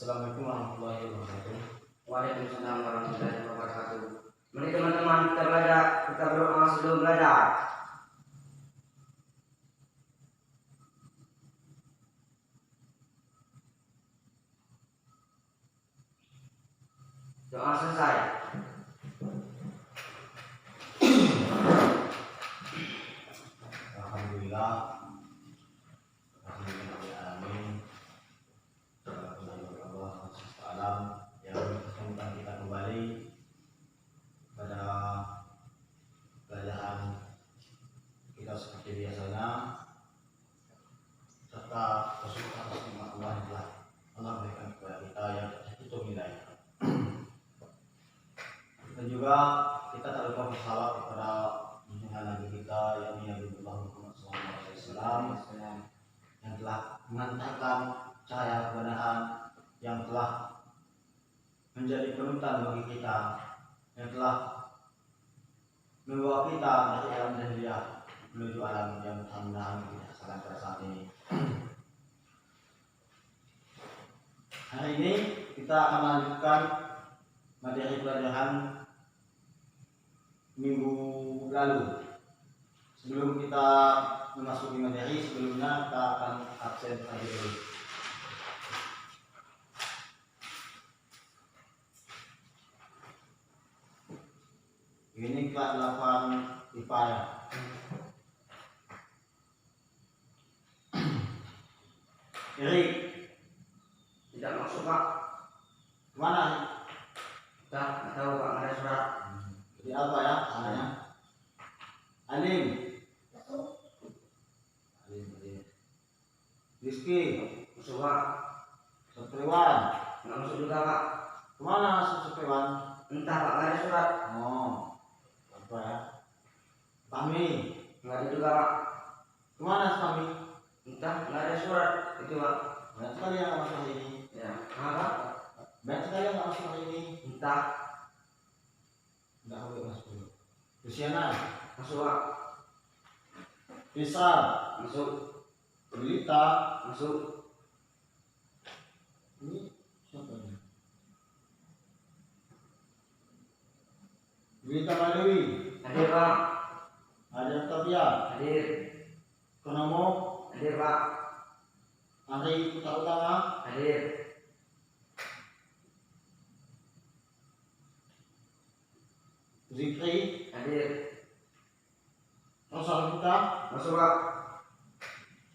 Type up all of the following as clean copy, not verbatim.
Assalamualaikum warahmatullahi wabarakatuh. Waalaikumsalam warahmatullahi wabarakatuh. Mari teman-teman kita belajar, kita berdoa sebelum belajar. Doa selesai. Alhamdulillah. Alam yang mempertemukan kita kembali pada pelajaran kita seperti biasanya, serta bersyukur atas nikmat Allah yang telah Allah berikan kepada kita yang tertutup hidayah. Dan juga kita tak lupa bersalawat kepada junjungan Nabi kita yang Nabiullah Muhammad SAW yang telah mengantarkan cahaya kebenaran, yang telah menjadi penutan bagi kita, yang telah membawa kita dari alam jahiliyah menuju alam yang mudah-mudahan kita rasakan pada saat ini. Hari ini kita akan melanjutkan materi pelajaran minggu lalu. Sebelum kita memasuki materi, sebelumnya kita akan absen terlebih dahulu. Ini kelas 8 IPA ya. Erik Tidak masuk Pak. kemana? Tidak tahu Pak, ada surat. Jadi apa ya namanya? Alim. Alim. Rizky. Masuk Pak. Satriwan. Nggak masuk juga Pak. Kemana Satriwan? Entah Pak, nggak ada surat. Oh, apa ya? Fahmi. Nggak ada juga Pak. Kemana Fahmi? Entah, nggak ada surat itu Pak. Banyak sekali yang nggak masuk hari ini. Ya, apa? Banyak sekali yang nggak masuk hari ini. Entah. Nggak boleh masuk dulu. Luciana. Masuk Pak. Bisa. Masuk. Berita. Masuk. Ini siapa ini? Berita Madawi. Hadir Pak. Ada Octavia. Hadir. Konomo. Hadir Pak. Ari Putra Utama. Hadir. Zikri. Hadir. Rosal Putra. Masuk Pak.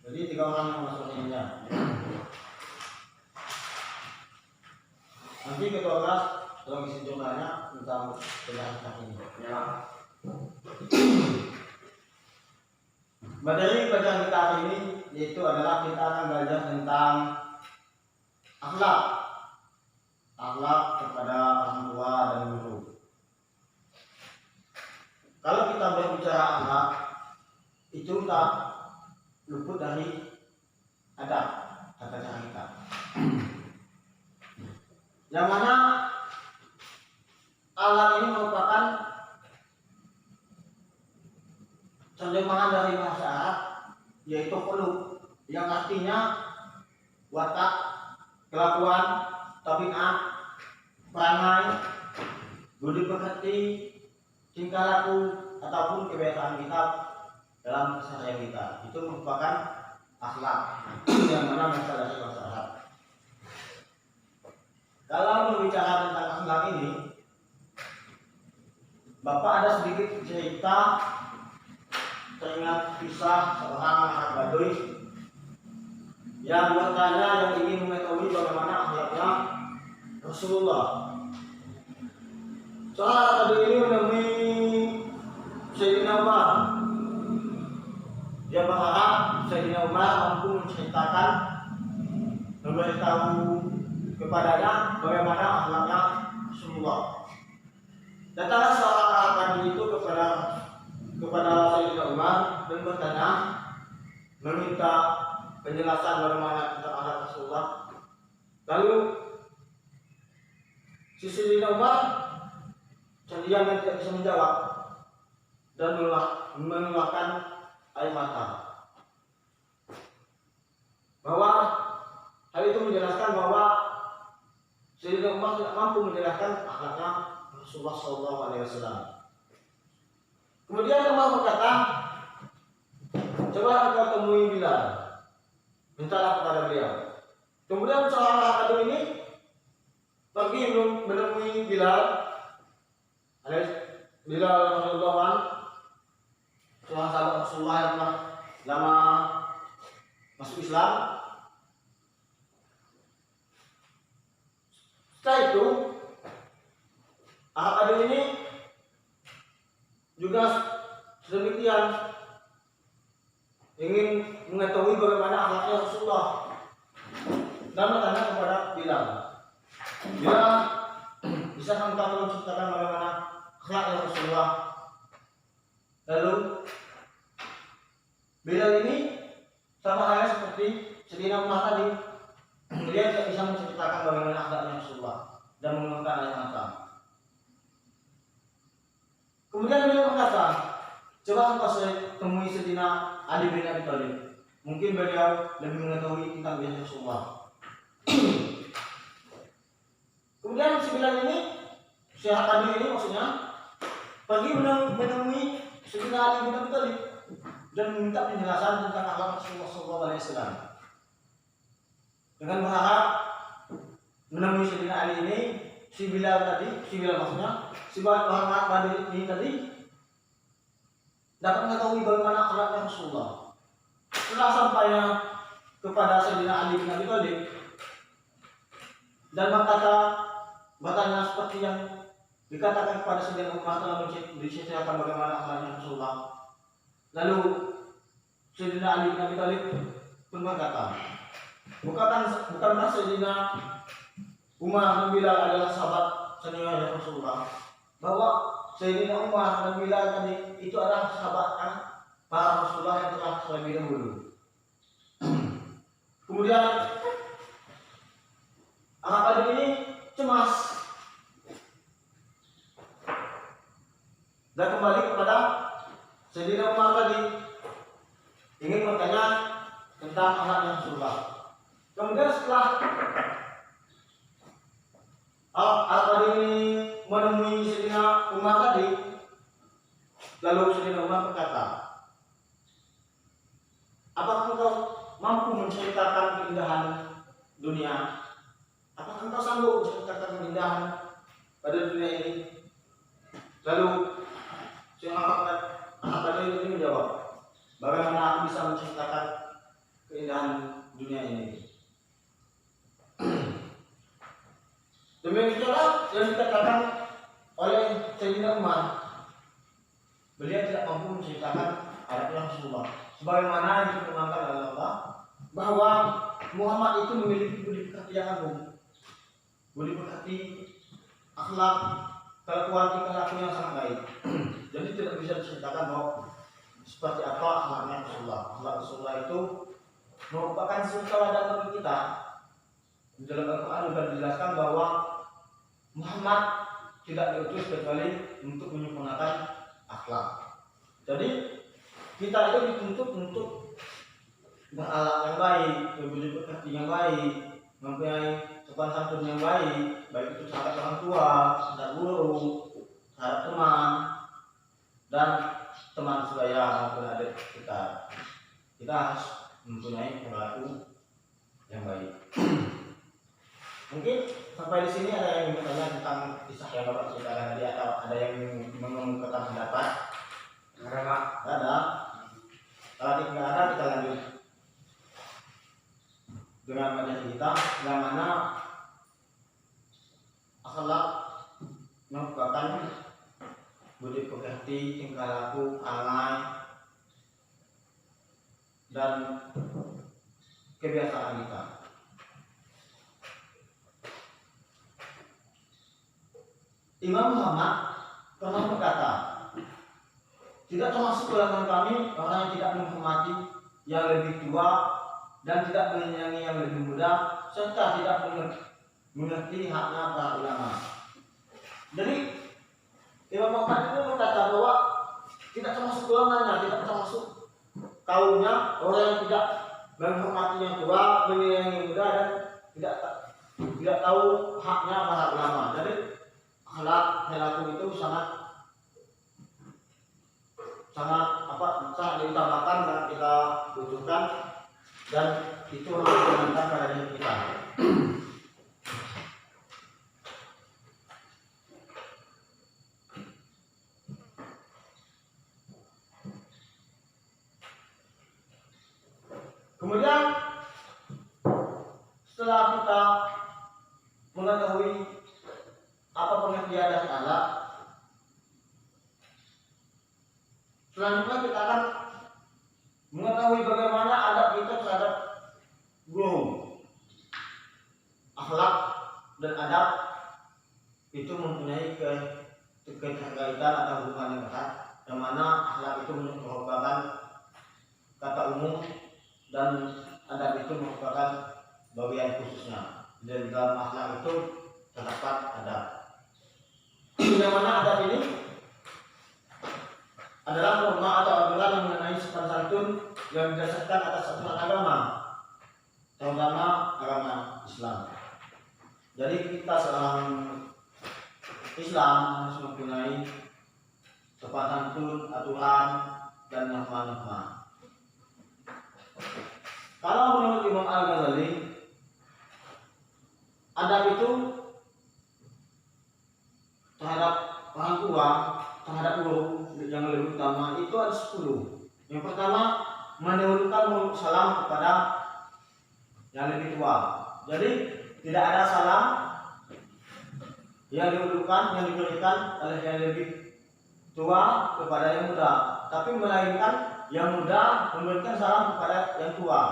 Jadi 3 orang yang masuk ini ya. Nanti ketua kelas tolong isi jumlahnya tentang pelajaran ini. Ya. Materi pelajaran kita hari ini yaitu adalah kita akan belajar tentang akhlak kepada orang tua dan guru. Kalau kita berbicara akhlak, itu tak luput dari adab tata cara kita. Yang mana akhlak ini merupakan terjemahan dari bahasa Arab, yaitu khuluq, yang artinya watak, kelakuan, tabiat, perangai, budi pekerti, tingkah laku, ataupun kebiasaan kita dalam keseharian kita. Itu merupakan akhlak yang mana berasal dari bahasa Arab. Kalau berbicara tentang akhlak ini, Bapak ada sedikit cerita teringat kisah seorang anak Baduy yang bertanya, yang ingin mengetahui bagaimana akhlaknya Rasulullah. Seorang tadi ini menemui Sayyidina Umar. Dia berharap Sayyidina Umar mampu menceritakan, memberitahu kepadanya bagaimana akhlaknya Rasulullah. Datanglah seorang Arab tadi itu kepada Sayyidina Umar dan bertanya, meminta penjelasan bagaimana tentang akhlak Rasulullah. Lalu si Sayyidina Umar terdiam dan tidak bisa menjawab dan mengeluarkan air mata. Bahwa hal itu menjelaskan bahwa Sayyidina Umar tidak mampu menjelaskan akhlaknya Rasulullah SAW. Kemudian Umar berkata, coba engkau temui Bilal, mintalah kepada beliau. Kemudian seorang sahabat ini pergi menemui Bilal, Bilal Rasulullah, seorang sahabat Rasulullah yang telah lama masuk Islam. Setelah itu, Ahmad ini juga sedemikian ingin mengetahui bagaimana akhlaknya Rasulullah dan bertanya kepada Bilal, Bilal, bisa engkau menceritakan bagaimana akhlaknya Rasulullah? Lalu Bilal ini sama halnya seperti Sayyidina Umar tadi, dia tidak bisa menceritakan bagaimana akhlaknya Rasulullah dan mengungkapkan ayat mata. Kemudian beliau berkata, coba engkau temui Sayyidina Ali bin Abi Thalib. Mungkin beliau lebih mengetahui tentang diri Rasulullah. Kemudian si Bilal ini, Syekh Ali ini maksudnya, pergi menemui Sayyidina Ali bin Abi Thalib dan meminta penjelasan tentang akhlak Rasulullah SAW. Dengan berharap menemui Sayyidina Ali ini, si Bilal maksudnya, si Muhammad Badri ini tadi dapat mengetahui bagaimana akhlaknya Rasulullah. Setelah sampainya kepada Sayyidina Ali bin Abi Thalib dan bertanya seperti yang dikatakan kepada Sayyidina Umar telah menceritakan bagaimana akhlaknya Rasulullah. Lalu Sayyidina Ali bin Abi Thalib pun berkata, bukankah Sayyidina Umar dan Bilal adalah sahabat senior Rasulullah, bahwa Sayyidina Umar dan Bilal tadi itu adalah sahabat para Rasulullah yang telah terlebih dahulu. Kemudian Ahmad ini cemas dan kembali kepada Sayyidina Umar tadi, ingin bertanya tentang akhlaknya Rasulullah. Kemudian setelah Al-Qadi ini menemui Sayyidina Umar tadi, lalu Sayyidina Umar berkata, apakah engkau mampu menceritakan keindahan dunia? Apakah engkau sanggup menceritakan keindahan pada dunia ini? Lalu Sayyidina Al-Qadi ini menjawab, bagaimana aku bisa menceritakan keindahan dunia ini? Demikianlah yang dikatakan oleh Sayyidina Umar. Beliau tidak mampu menceritakan akhlak Rasulullah. Sebagaimana yang dikembangkan oleh Allah, bahwa Muhammad itu memiliki budi pekerti yang agung, budi pekerti akhlak, kelakuan tingkah laku yang sangat baik. Jadi tidak bisa diceritakan bahwa seperti apa akhlaknya Rasulullah. Akhlak Rasulullah itu merupakan suri teladan bagi kita. Di dalam Al-Quran juga dijelaskan bahwa Muhammad tidak diutus kecuali untuk menyempurnakan akhlak. Jadi kita itu dituntut untuk berakhlak yang baik, berbudi pekerti yang baik, mempunyai sopan santun yang baik, baik itu terhadap orang tua, terhadap guru, terhadap teman, dan teman sebaya maupun adik kita. Kita harus mempunyai perilaku yang baik. Mungkin sampai di sini ada yang ingin bertanya tentang kisah yang Bapak ceritakan tadi, atau ada yang mengungkapkan pendapat? Ada Pak? Ada. Kalau tidak ada, kita lanjut dengan materi kita, yang mana akhlak merupakan budi pekerti, tingkah laku, perangai, dan kebiasaan kita. Imam Muhammad pernah berkata, tidak termasuk golongan kami orang yang tidak menghormati yang lebih tua dan tidak menyayangi yang lebih muda, serta tidak mengerti haknya para ulama. Jadi Imam Muhammad itu berkata bahwa tidak termasuk golongannya, tidak termasuk kaumnya orang yang tidak menghormati yang tua, menyayangi yang muda, dan tidak tidak tahu haknya para ulama. Jadi akhlak perilaku itu sangat diutamakan dan kita butuhkan, dan itu harus ditanamkan pada diri kita. Kemudian setelah kita mengetahui apa pengertian dari ahlak, selanjutnya kita akan mengetahui bagaimana adab kita terhadap guru. Akhlak dan adab itu mempunyai keterkaitan atau hubungan yang erat, yang mana akhlak itu merupakan kata umum dan adab itu merupakan bagian khususnya. Dan dalam akhlak itu terdapat adab. Yang mana adab ini adalah norma atau aturan yang mengenai sopan santun yang didasarkan atas aturan agama, terutama agama Islam. Jadi kita seorang Islam harus mempunyai sopan santun, aturan, dan norma-norma. Kalau menurut Imam Al-Ghazali, adab itu terhadap orang tua, terhadap guru yang lebih utama itu ada 10. Yang pertama, mendahulukan salam kepada yang lebih tua. Jadi tidak ada salam yang didahulukan, yang diberikan oleh yang lebih tua kepada yang muda, tapi melainkan yang muda memberikan salam kepada yang tua.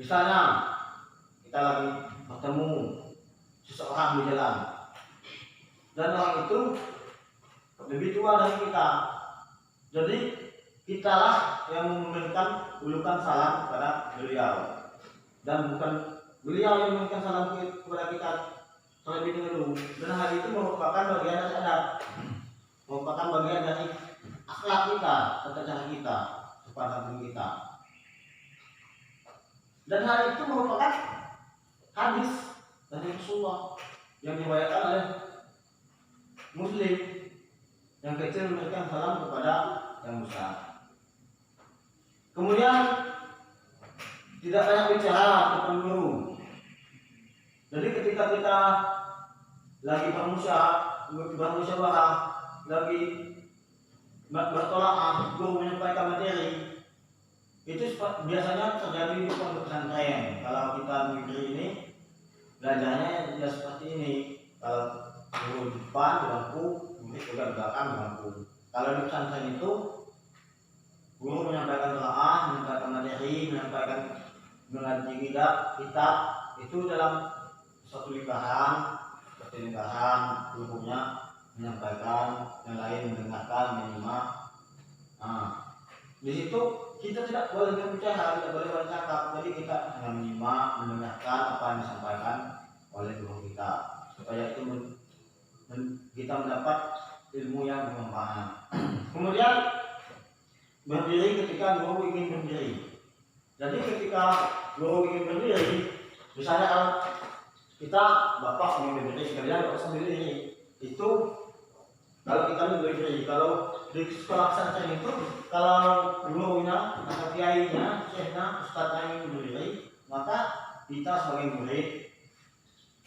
Misalnya kita lagi bertemu seseorang di jalan dan orang itu lebih tua dari kita, jadi kitalah yang memberikan ulukan salam kepada beliau, dan bukan beliau yang memberikan salam kepada kita terlebih dahulu. Dan hal itu merupakan bagian dari adab, merupakan bagian dari akhlak kita, tata cara kita, sopan santun kita. Dan hal itu merupakan hadis dari Rasulullah yang diriwayatkan oleh Muslim, yang kecil memberikan salam kepada yang besar. Kemudian tidak banyak bicara depan guru. Jadi ketika kita lagi bermusyawarah, lagi bertolak, guru menyampaikan materi, itu biasanya terjadi di pondok pesantren. Kalau kita negeri ini belajarnya ya seperti ini. Kalau guru di depan di bangku, murid juga di belakang di bangku. Kalau di pesantren itu guru menyampaikan doa, menyampaikan materi, menyampaikan mengaji kitab itu dalam suatu lingkaran, seperti lingkaran, gurunya menyampaikan, yang lain mendengarkan, menyimak. Di situ kita tidak boleh berbicara, tidak boleh bercakap. Jadi kita hanya menyimak, mendengarkan apa yang disampaikan oleh guru kita, supaya itu kita mendapat ilmu yang bermanfaat. Kemudian berdiri ketika guru ingin berdiri. Jadi ketika guru ingin berdiri, misalnya kalau kita bapak ingin berdiri, sekalian bapak sendiri, itu kalau kita berdiri. Kalau di sekolah pesantren itu, kalau gurunya atau kiainya, syekhnya, ustadznya ingin berdiri, maka kita sebagai murid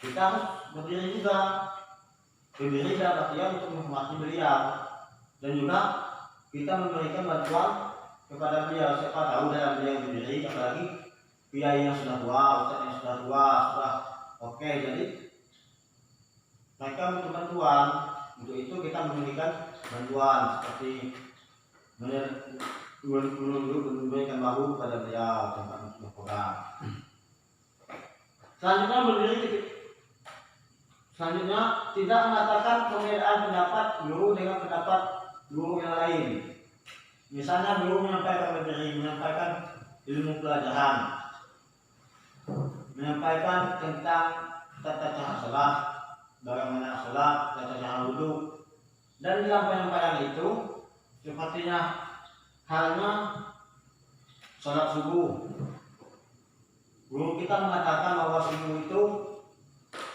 kita harus berdiri juga. Berdiri dalam artian untuk menghormati beliau, dan juga kita memberikan bantuan kepada beliau. Siapa tahu dalam beliau berdiri, apalagi kiai yang sudah tua, ustadz yang sudah tua, sudah oke, jadi mereka butuh bantuan. Untuk itu kita memberikan bantuan seperti memberikan bahu kepada beliau tempat untuk berpegang. Selanjutnya tidak mengatakan perbedaan pendapat guru dengan pendapat guru yang lain. Misalnya guru menyampaikan materi, menyampaikan ilmu pelajaran, menyampaikan tentang tata cara sholat, bagaimana sholat, tata cara wudhu, dan dalam penyampaian itu sepertinya halnya sholat subuh. Guru kita mengatakan bahwa subuh itu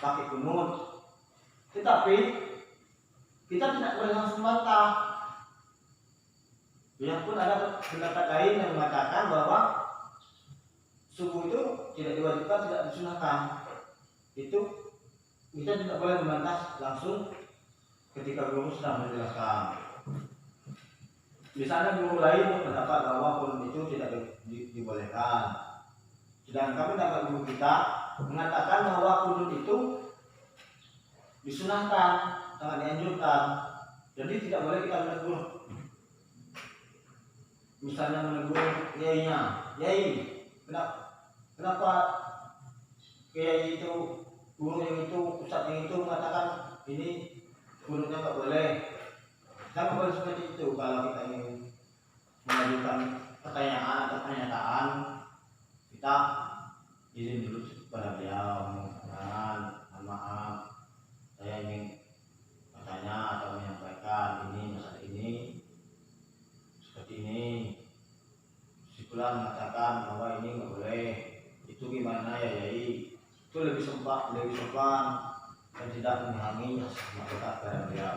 pakai kunut. Tetapi kita tidak boleh langsung bantah. Biarpun ada pendapat lain yang mengatakan bahwa subuh itu tidak diwajibkan, tidak disunahkan. Itu kita tidak boleh membantah langsung ketika guru sedang menjelaskan. Misalnya guru lain berpendapat bahwa kunut itu tidak dibolehkan. Sedangkan pendapat guru kita mengatakan bahwa kunut itu disunahkan, sangat dianjurkan. Jadi tidak boleh kita menegur. Misalnya menegur kiainya, kiai, kenapa kiai itu, guru yang itu, ustadz yang itu mengatakan ini kunutnya nggak boleh. Kita nggak boleh seperti itu. Kalau kita ingin mengajukan pertanyaan atau pernyataan, kita izin dulu kepada beliau, mohon maaf, saya ingin bertanya atau menyampaikan ini masalah ini seperti ini. Sikulan mengatakan bahwa ini nggak boleh. Itu gimana ya Yai? Itu lebih sopan dan tidak menghalangi masyarakat kepada beliau.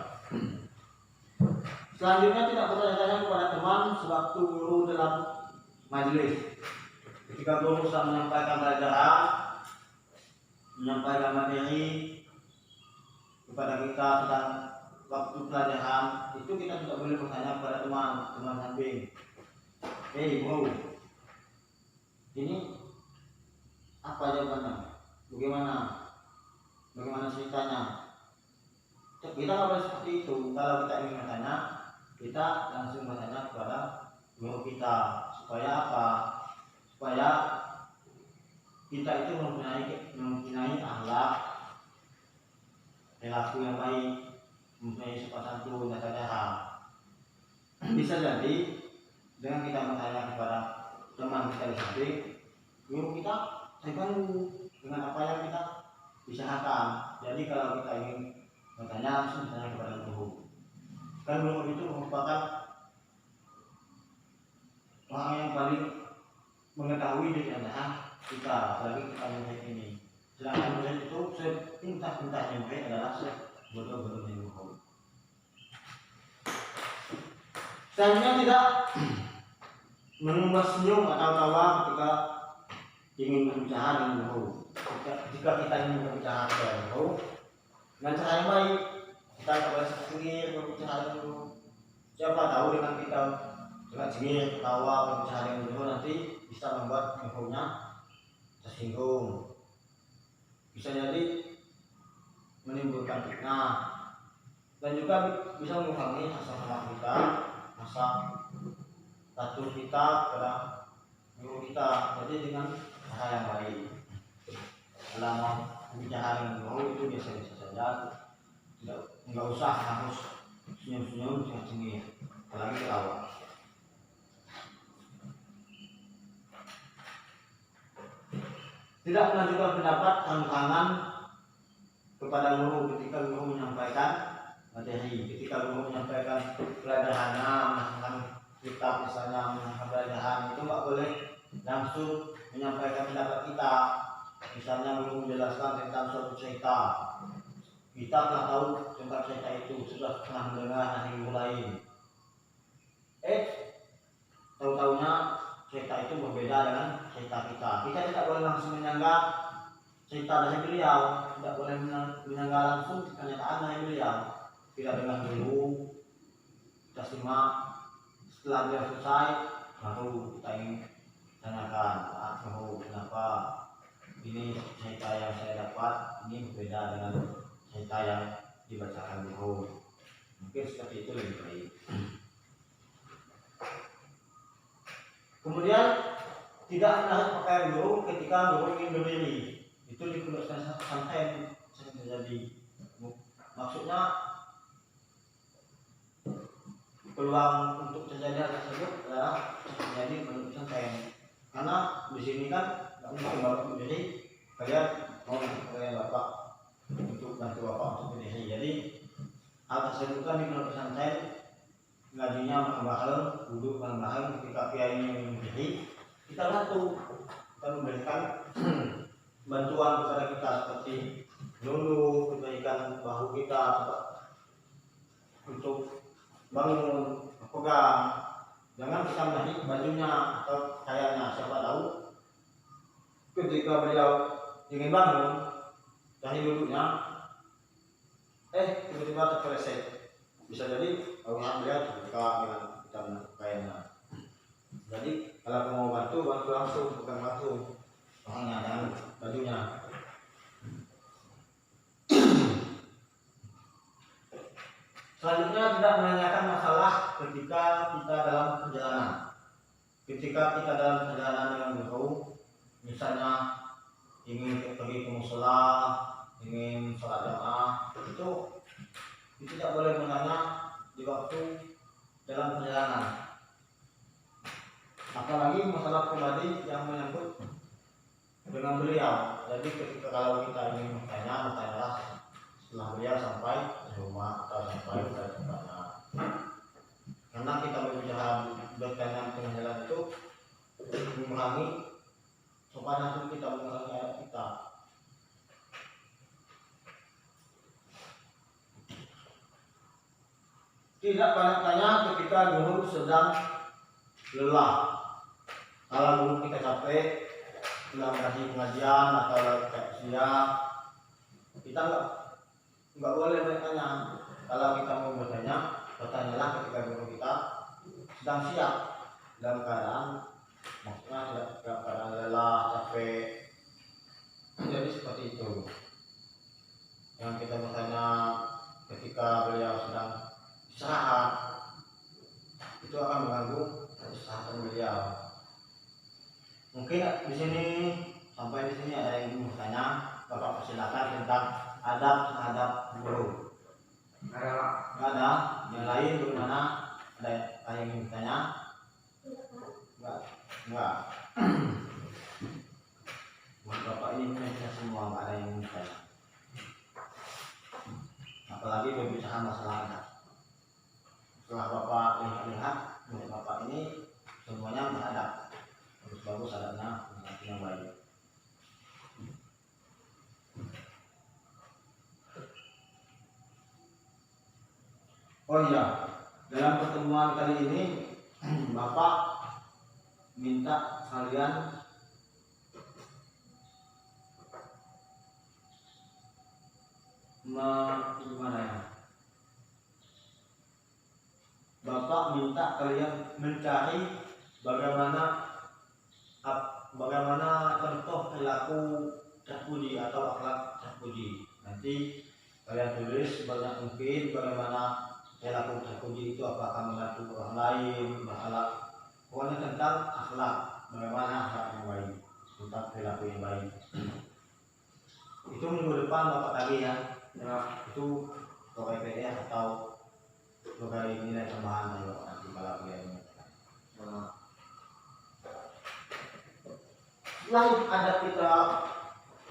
Selanjutnya tidak bertanya-tanya kepada teman sewaktu guru dalam majelis. Ketika guru sedang menyampaikan pelajaran, menyampaikan materi kepada kita sedang waktu pelajaran, itu kita tidak boleh bertanya kepada teman samping. Hei bro, ini apa jawabannya? Bagaimana ceritanya? Kita nggak boleh seperti itu. Kalau kita ingin bertanya, kita langsung bertanya kepada guru kita. Supaya apa? Supaya kita itu mempunyai akhlak, perilaku yang baik, mempunyai sopan santun dan tata cara. Bisa jadi dengan kita bertanya kepada teman kita di samping, guru kita terganggu dengan apa yang kita bicarakan. Jadi kalau kita ingin bertanya, langsung bertanya kepada guru. Kan guru itu merupakan orang yang paling mengetahui di antara kita, apalagi kita murid ini. Sedangkan murid itu sepintas-pintasnya murid adalah sebodoh-bodohnya guru. Selanjutnya tidak menumbuh senyum atau tawa ketika ingin berbicara dengan guru. Jika kita ingin berbicara dengan guru dengan cara yang baik, kita tidak boleh sengir berbicara dengan guru. Siapa tahu dengan kita dengan sengir, tawa, berbicara dengan guru nanti bisa membuat gurunya tersinggung. Bisa jadi menimbulkan fitnah dan juga bisa mengurangi rasa hormat kita, rasa patuh kita kepada guru kita. Jadi dengan cara yang baik. Dalam berbicara dengan guru itu biasa-biasa saja, nggak usah harus senyum-senyum, cengir-cengir, apalagi ketawa. Tidak mengajukan pendapat tantangan kepada guru ketika guru menyampaikan materi, ketika guru menyampaikan pelajarannya, menyampaikan kitab misalnya, menyampaikan pelajaran, itu nggak boleh langsung menyampaikan pendapat kita. Misalnya guru menjelaskan tentang suatu cerita, kita telah tahu tentang cerita itu, sudah pernah mendengar dari guru lain. Tahu-taunya cerita itu berbeda dengan cerita kita. Kita tidak boleh langsung menyanggah cerita dari beliau, tidak boleh menyanggah langsung kenyataan dari beliau. Kita dengar dulu, kita simak, setelah beliau selesai, baru kita ingin tanyakan, guru, kenapa ini cerita yang saya dapat ini berbeda dengan cerita yang dibacakan guru. Mungkin seperti itu lebih baik. Kemudian tidak menarik pakaian guru ketika guru ingin berdiri. Itu di pondok pesantren sering terjadi. Maksudnya peluang untuk terjadi hal tersebut adalah terjadi di pondok pesantren. Karena di sini kan nggak mungkin bapak berdiri, kalian mau kalian bapak untuk bantu bapak untuk berdiri. Jadi hal tersebut kan di pondok pesantren ngajinya mahal, duduk mahal. Ketika kiai yang berdiri, kita bantu, kita memberikan bantuan kepada kita seperti menunduk, kebaikan bahu kita untuk bangun, pegang. Jangan kita menarik bajunya atau kayaknya, siapa tahu ketika beliau ingin bangun dari duduknya, tiba-tiba terpeleset. Bisa jadi orang beliau terbuka dengan kita kayaknya. Jadi kalau mau bantu langsung, bukan langsung orangnya dan bajunya. Selanjutnya tidak menanyakan masalah ketika kita dalam perjalanan. Ketika kita dalam perjalanan dengan guru, misalnya ingin pergi ke musola, ingin sholat jamaah, itu tidak boleh menanya di waktu dalam perjalanan. Apalagi masalah pribadi yang menyangkut dengan beliau. Jadi ketika kalau kita ingin bertanya setelah beliau sampai di rumah atau sampai ke tempatnya. Karena kita bertanya tengah jalan itu mengurangi sopan santun kita, mengurangi adab kita. Tidak banyak tanya ketika guru sedang lelah. Kalau guru kita capek, sedang kasih pengajian atau siang, kita nggak boleh bertanya. Kalau kita mau bertanyalah ketika guru kita sedang siap, dalam keadaan maksudnya dalam keadaan lelah, capek. Jadi seperti itu. Yang kita bertanya ketika beliau sedang istirahat, itu akan mengganggu kesehatan beliau. Mungkin di sini sampai di sini ada yang bertanya, Bapak persilakan tentang adab terhadap guru. Nggak ada yang lain bagaimana? Ada yang ingin bertanya? Enggak. Bapak ini punya semua, nggak ada yang ingin bertanya. Apalagi berbicara masalah adab. Setelah Bapak lihat murid Bapak ini semuanya beradab, bagus adabnya, yang baik. Oh iya, dalam pertemuan kali ini Bapak minta kalian gimana ya? Bapak minta kalian mencari bagaimana contoh perilaku terpuji atau akhlak terpuji. Nanti kalian tulis sebanyak mungkin bagaimana perilaku terpuji itu, apakah membantu orang lain, pokoknya tentang akhlak, bagaimana akhlak yang baik, tentang perilaku yang baik. Itu minggu depan Bapak lagi ya, itu pokoknya PDF atau sebagai nilai tambahan dari Bapak nanti kalau beliau menyatakan. Selain adab kita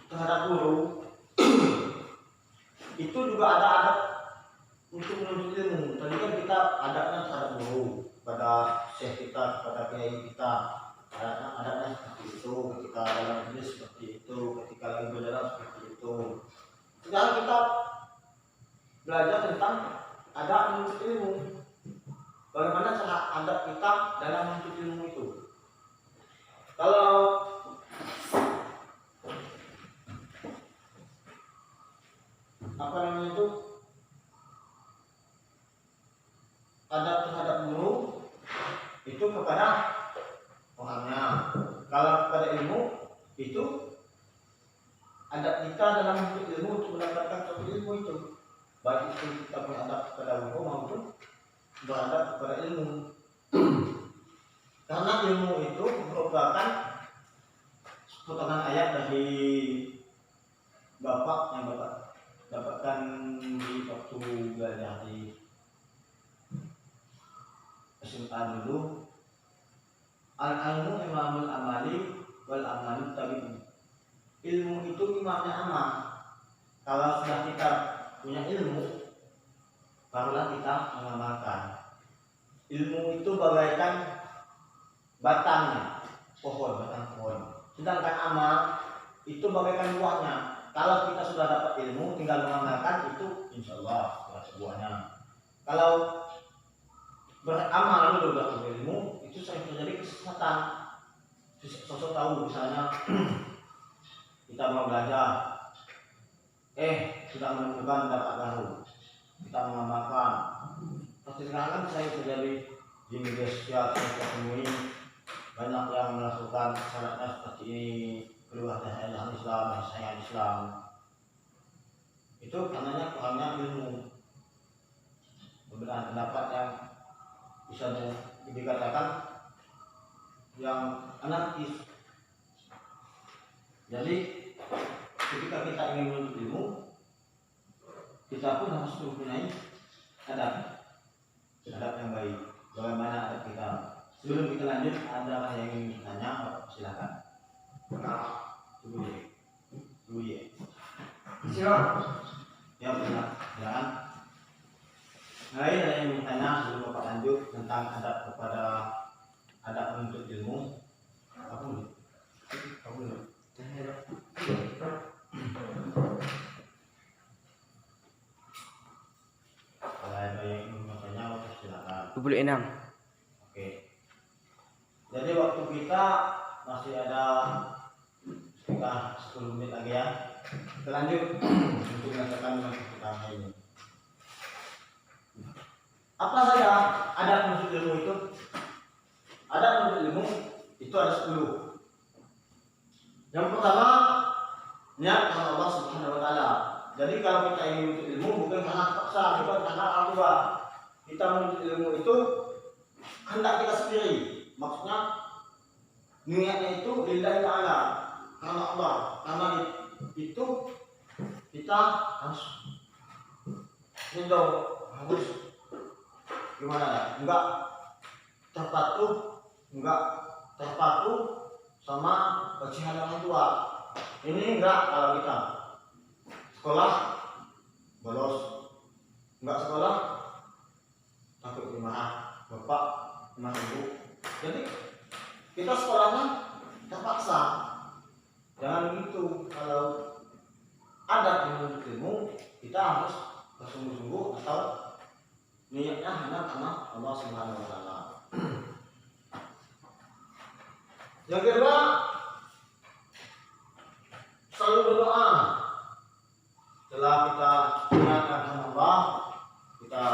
terhadap guru, itu juga ada adab untuk menuntut ilmu. Tadi kan kita adabnya terhadap guru, pada syekh kita, pada kiai kita, adabnya seperti itu. Ketika dalam majlis seperti itu, ketika lagi berjalan seperti itu. Sekarang kita belajar tentang adab menuntut ilmu. Bagaimana cara adab kita dalam menuntut ilmu itu? Kalau adab terhadap guru itu kepada orangnya. Kalau kepada ilmu itu adab kita dalam menuntut ilmu untuk mendapatkan suatu ilmu itu, baik itu kita beradab kepada guru maupun beradab kepada ilmu. Karena ilmu itu merupakan potongan ayat dari Bapak yang Bapak dapatkan di waktu belajar di SMA dulu. Al-ilmu imamul amali wal amalu tabi'un. Ilmu itu imamnya amal. Kalau sudah kita punya ilmu, barulah kita mengamalkan. Ilmu itu bagaikan batang pohon. Sedangkan amal itu bagaikan buahnya. kalau kita sudah dapat ilmu, tinggal mengamalkan itu, insya Allah sebuahnya. Kalau beramal dulu dapat ilmu, itu sering terjadi kesesatan. Sosok tahu misalnya kita mau belajar, tidak menemukan dapat baru, kita mengamalkan. Pasti sekarang kan saya terjadi di media sosial, saya temui banyak yang melakukan syaratnya seperti ini, keluar dari Islam, saya Islam. Itu karenanya kurangnya ilmu. Beberapa pendapat yang bisa dikatakan yang anarkis. Jadi ketika kita ingin menuntut ilmu, kita pun harus mempunyai adab yang baik. Bagaimana adab kita? Sebelum kita lanjut, ada yang ingin ditanya? Silakan. Dulu ya. Siapa? Ya benar. Silakan. Nah, ini ada yang bertanya sebelum Bapak lanjut tentang adab menuntut ilmu. Kamu dulu. Kalau ada yang ingin bertanya, silakan. 26. Oke. Jadi waktu kita masih ada sekitar 10 menit lagi ya. Kita lanjut untuk menyelesaikan kita ini. Apa saja adab menuntut ilmu itu? Adab menuntut ilmu itu ada 10. Yang pertama, niat kepada Allah Subhanahu wa taala. Jadi kalau kita ingin menuntut ilmu bukan karena paksa, bukan karena apa. Kita menuntut ilmu itu hendak kita sendiri. Maksudnya niatnya itu lillahi ta'ala, karena Allah. Karena itu kita harus harus gimana? Enggak terpaku sama bajikan orang tua. Ini enggak kalau kita sekolah bolos, enggak sekolah takut dimarahi bapak, dimarahi ibu. Jadi kita sekolahnya terpaksa. Jangan begitu. Kalau ada menuntut ilmu, kita harus bersungguh-sungguh atau niatnya hanya karena Allah Subhanahu wa taala. Yang kedua, selalu berdoa. Setelah kita ingatkan Allah, kita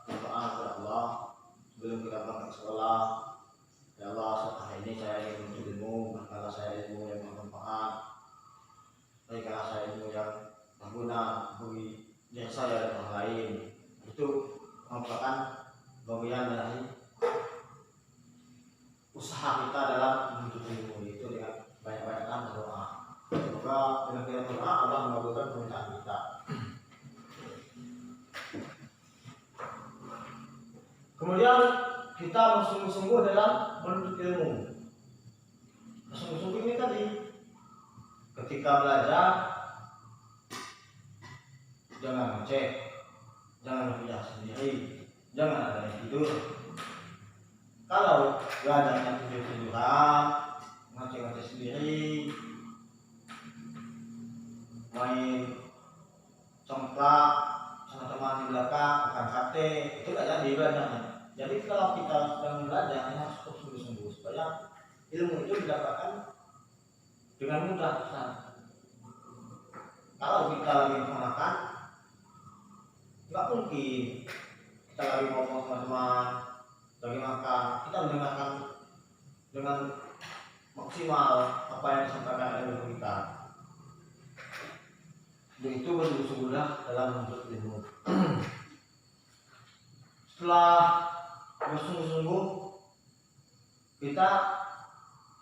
berdoa kepada Allah sebelum kita berangkat sekolah. Ya Allah, setelah ini saya ingin menuntut ilmu, berikanlah saya ilmu yang bermanfaat, berikanlah saya ilmu yang berguna bagi diri saya dan orang lain. Itu merupakan bagian dari usaha kita dalam menuntut ilmu, itu dengan banyak-banyakkan berdoa. Semoga dengan kita berdoa Allah mengabulkan permintaan kita. Kemudian kita bersungguh-sungguh dalam menuntut ilmu. Bersungguh-sungguh ini tadi ketika belajar jangan ngecek, jangan belajar sendiri, jangan ada yang tidur. Kalau belajarnya tidur-tiduran, ngecek-ngecek sendiri, main congklak sama teman di belakang, makan sate, itu gak jadi belajarnya. Jadi kalau kita sedang belajar, harus sungguh-sungguh supaya ilmu itu didapatkan dengan mudah. Kalau kita lagi makan, nggak mungkin kita lagi ngomong sama teman, lagi makan, kita mendengarkan dengan maksimal apa yang disampaikan oleh guru kita. Dan itu bersungguh-sungguhlah dalam menuntut ilmu. Setelah bersungguh-sungguh, kita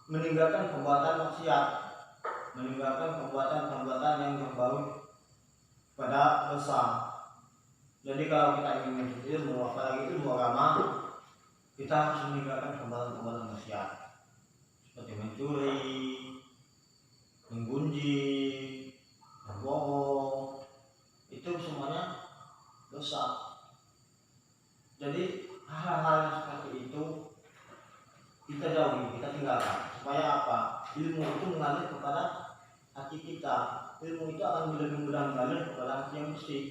meninggalkan perbuatan maksiat, meninggalkan perbuatan-perbuatan yang berbau pada dosa. Jadi kalau kita ingin menuntut ilmu, apalagi ilmu agama, kita harus meninggalkan perbuatan-perbuatan maksiat seperti mencuri, menggunjing, berbohong. Itu semuanya dosa. Jadi hal-hal yang seperti itu kita jauhi, kita tinggalkan. Supaya apa? Ilmu itu mengalir kepada hati kita. ilmu itu akan lebih mudah mengalir kepada hati yang bersih.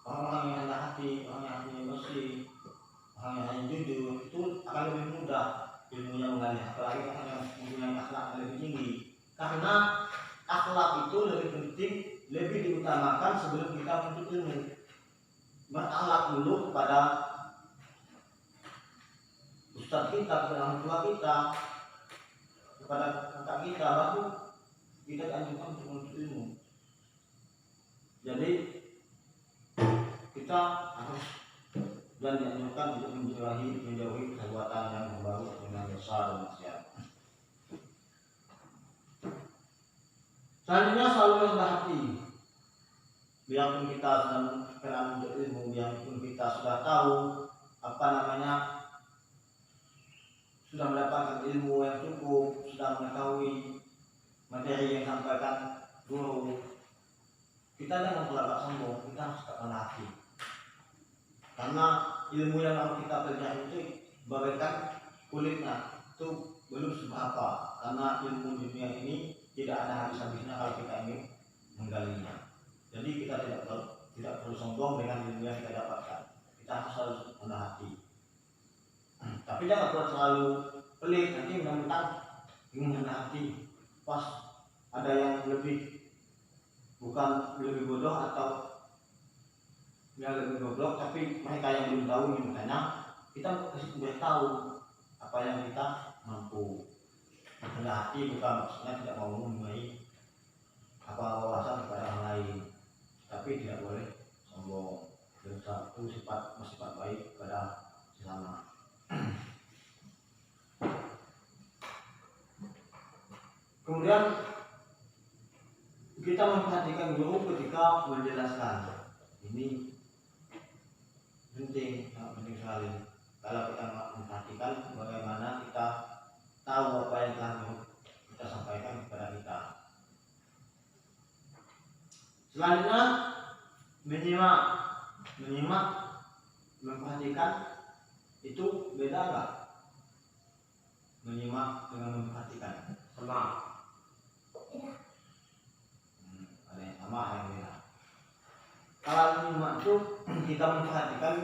Orang-orang yang rendah hati, orang yang hatinya bersih, orang yang hanya jujur, itu akan lebih mudah ilmunya mengalir. Apalagi orang yang mempunyai akhlak yang lebih tinggi. Karena akhlak itu lebih penting, lebih diutamakan sebelum kita menuntut ilmu. Berakhlak dulu kepada ustadz kita, kepada orang tua kita, kepada kakak kita, baru kita dianjurkan untuk menuntut ilmu. Jadi kita harus dan dianjurkan untuk menjauhi perbuatan yang membawa dengan dosa dan maksiat. Selanjutnya selalu rendah hati. Biarpun kita sedang berkenan untuk ilmu, biarpun kita sudah tahu sudah mendapatkan ilmu yang cukup, sudah mengetahui materi yang disampaikan guru, kita jangan berlagak sombong, kita harus tetap rendah hati. Karena ilmu yang harus kita pelajari itu bagaikan kulitnya, itu belum seberapa. Karena ilmu dunia ini tidak ada habis-habisnya kalau kita ingin menggalinya. Jadi kita tidak perlu sombong dengan ilmu yang kita dapatkan. Kita harus rendah hati. Tapi jangan terlalu pelit, nanti mentang-mentang ingin rendah hati. Pas ada yang bukan lebih bodoh atau yang lebih goblok, tapi mereka yang belum tahu ini makanya kita kasih tahu apa yang kita mampu. Rendah hati bukan maksudnya tidak mau mempunyai wawasan kepada orang lain, tapi tidak boleh sombong. Dan satu sifat baik kepada sesama. Kemudian kita memperhatikan guru ketika menjelaskan. Ini penting, sangat penting sekali. Kalau kita memperhatikan bagaimana kita tahu apa yang telah kita sampaikan kepada kita. Selanjutnya menyimak, memperhatikan itu beda nggak? Menyimak dengan memperhatikan sama. Ada yang sama, ada yang beda. Kalau menyimak itu kita memperhatikan,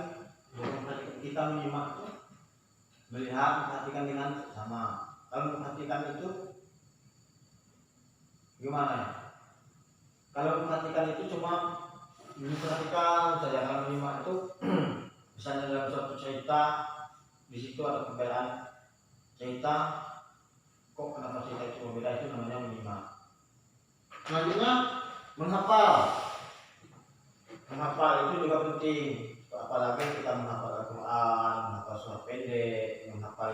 kita menyimak itu melihat, memperhatikan dengan sama. Kalau memperhatikan itu gimana ya? Kalau memperhatikan itu cuma memperhatikan saja. Kalau menyimak itu misalnya dalam suatu cerita, di situ ada perbedaan cerita, kok kenapa cerita itu berbeda, itu namanya menyimak. Selanjutnya menghafal itu juga penting, apalagi kita menghafal Al-Quran, menghafal surah pendek, menghafal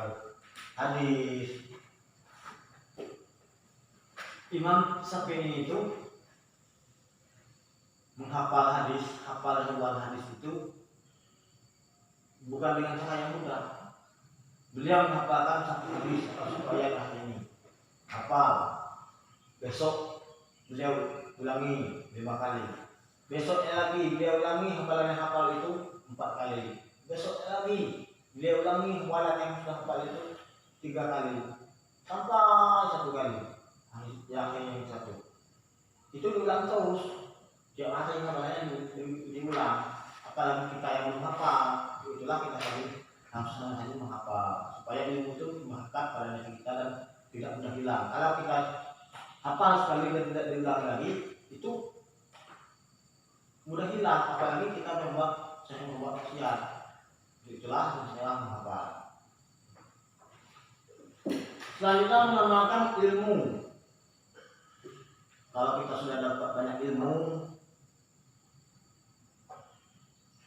hadis. Imam Syafi'i itu menghafal hadis, hafal ribuan hadis itu bukan dengan cara yang mudah. Beliau menghafalkan satu hadis atau satu ayat hari ini, hafal. Besok beliau ulangi 5 kali. Besoknya lagi beliau ulangi hafalan yang hafal itu 4 kali. Besoknya lagi beliau ulangi hafalan yang sudah hafal itu 3 kali. Sampai 1 kali. Yang ini satu. Itu diulang terus. Tiap hari hafalannya diulang. Apalagi kita yang belum hafal, itulah kita harus hanya menghafal supaya ilmu itu melekat pada diri kita dan tidak mudah hilang. Kalau kita hafal sekali dan tidak diulang lagi, itu mudah hilang. Apalagi kita sering membuat maksiat. Itulah sejarah menghafal. Selanjutnya mengamalkan ilmu. Kalau kita sudah dapat banyak ilmu,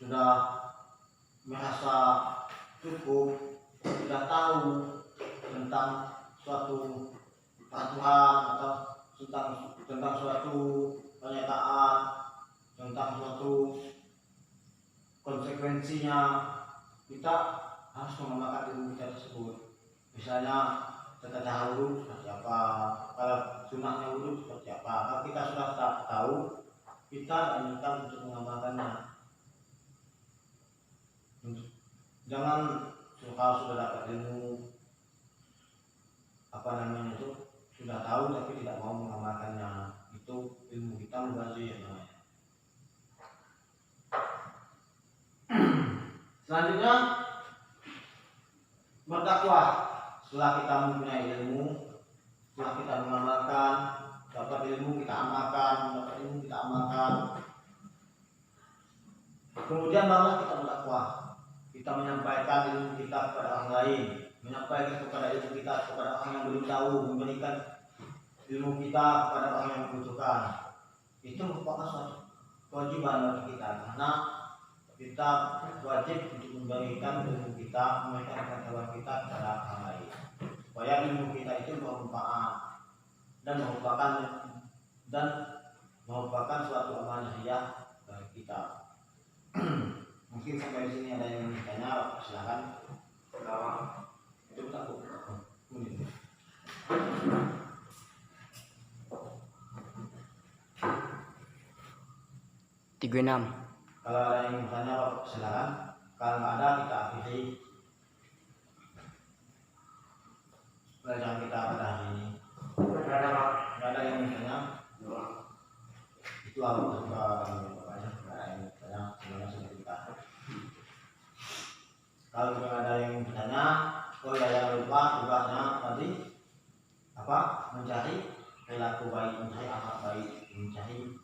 sudah merasa cukup, sudah tahu tentang suatu peraturan atau tentang suatu pernyataan, tentang suatu konsekuensinya, kita harus mengamalkan ilmu kita tersebut. Misalnya tata cara wudhu seperti apa, kalau sunahnya wudhu seperti apa. Kalau kita sudah tahu, kita dianjurkan untuk mengamalkannya. Jangan kalau sudah dapat ilmu sudah tahu tapi tidak mau mengamalkannya, itu ilmu kita mubazir namanya. Selanjutnya berdakwah. Setelah kita mempunyai ilmu, setelah kita mengamalkan, dapat ilmu kita amalkan, dapat ilmu kita amalkan, kemudian barulah kita berdakwah. Kita menyampaikan ilmu kita kepada orang lain, menyampaikan kepada ilmu kita kepada orang yang belum tahu, memberikan ilmu kita kepada orang yang membutuhkan. Itu merupakan suatu kewajiban bagi kita, karena kita wajib untuk memberikan ilmu kita, memberikan pengetahuan kita kepada orang lain, supaya ilmu kita itu bermanfaat dan merupakan suatu amanah bagi kita. Mungkin sampai di sini ada yang bertanya, silakan. Itu takut. 36. Kalau ada yang bertanya, silakan. Kalau nggak ada, kita akhiri pelajaran kita pada hari ini. Nggak ada yang bertanya. Itu Allah juga kami bertanya. Nggak ada yang bertanya. Semuanya sudah kita. Kalau juga ada yang bertanya, oh ya, jangan lupa tugasnya tadi apa? Mencari perilaku baik, mencari akhlak baik, mencari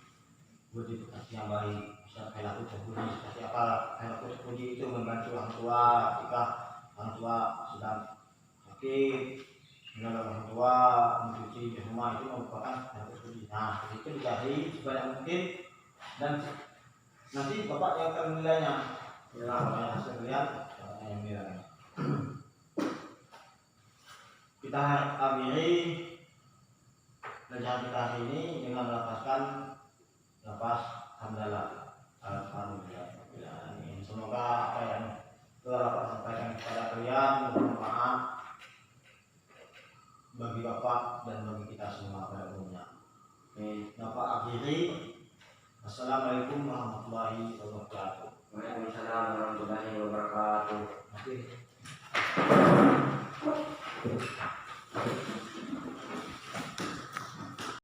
budi pekerti yang baik. Bisa perilaku terpuji seperti apa? Perilaku terpuji itu membantu orang tua ketika orang tua sedang sakit, menolong orang tua, mencuci di rumah, itu merupakan perilaku terpuji. Nah, itu dicari sebanyak mungkin dan nanti bapak yang akan menilainya. Ya, hasil lihat yang menilai. Kita akhiri pelajaran kita hari ini dengan melafazkan lafaz hamdalah. Alhamdulillah. Semoga apa yang telah Bapak sampaikan kepada kalian bermanfaat bagi Bapak dan bagi kita semua pada umumnya. Bapak akhiri. Assalamualaikum warahmatullahi wabarakatuh. Waalaikumsalam warahmatullahi wabarakatuh. Oke.